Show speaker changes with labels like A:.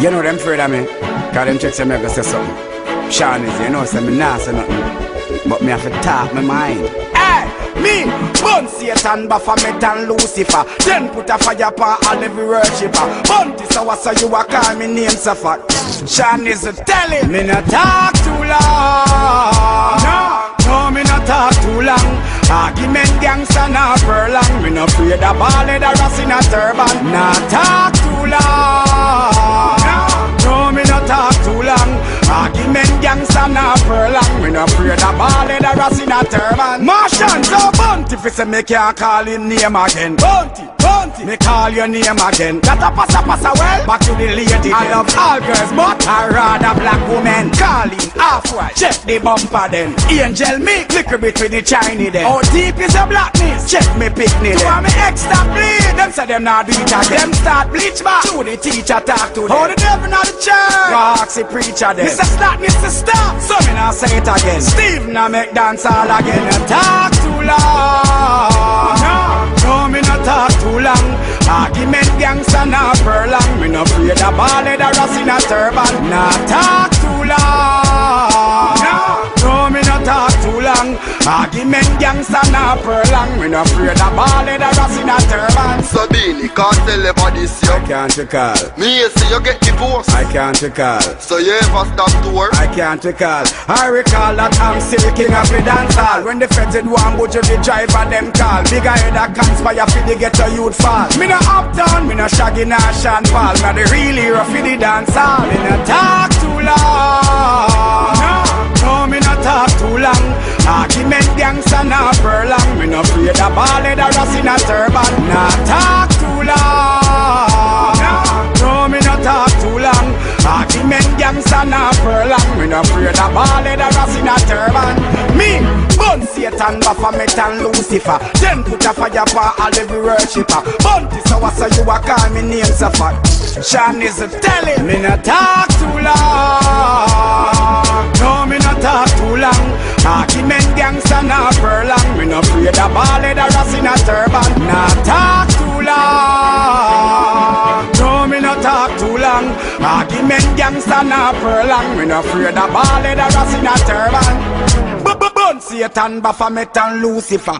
A: You know them afraid of me, cause them check say me go say something. Sean is, you know, say me nah say nothing, but me have to talk my mind. Hey, me, bun Satan, Baphomet and Lucifer. Then put a fire upon all every worshipper. Bunty so you a call me name so fat. Sean is telling me not talk too long. No, me not talk too long. Argument gangsta not furlong. Me no afraid of ball head or ass in a turban. Not talk too long. No, me not talk too long. Argument gangsta not furlong. Me no afraid of ball head or ass in a turban. Martian so Bunty fi say me can't call him name again. Bunty, me call your name again. That a passa well. Back to the lady. I love all girls, but I rather black women. Calling half-white, check the bumper then. Angel me, liquor bit with the Chinese then. How deep is the blackness? Check me picnic then. To me ex stop bleed, them say them not do it again. Them start bleach back, to the teacher talk to them. How the devil not the church? Rocks the preacher then. Mr. Slackness to stop, so me not say it again. Steve now make dance all again. And talk too long. No, me not talk too long. Argument gangsta not furlong. Me no afraid of ball head or ass in a turban. Not talk too long. No, me not talk too long. Argument gangsta not furlong. Me no afraid of ball head or ass in a turban.
B: Sabini can't tell about this yo.
A: I can't recall.
B: Me say you get divorced.
A: I can't recall.
B: So you ever stop tour?
A: I can't recall. I recall that I'm still king of the dance hall. When the feds did one but you the driver them call. Bigger head that conspire for the ghetto youth fall. Me no uptown, me no shaggy nor Sean Paul. Me the real hero for the dance hall. Me no talk too long. No, me no talk too long. Argument gangsta not furlong. Me no afraid of ball head or ass in a turban. Not talk too long. No, me no talk too long. Argument gangsta not furlong. Me no afraid of ball head or ass in a turban. Me, bun Satan, Baphomet and Lucifer. Then put a fire upon all every worshipper. Bunty so you a call me name so fat. Sean is telling me no talk too long. No, me no talk too long. Argument gangsta not furlong. Me no afraid of ball head or ass in a turban. Not talk too long. No, me no talk too long. Argument gangsta not furlong. Me no afraid of ball head or ass in a turban. Bun Satan, Baphomet and Lucifer.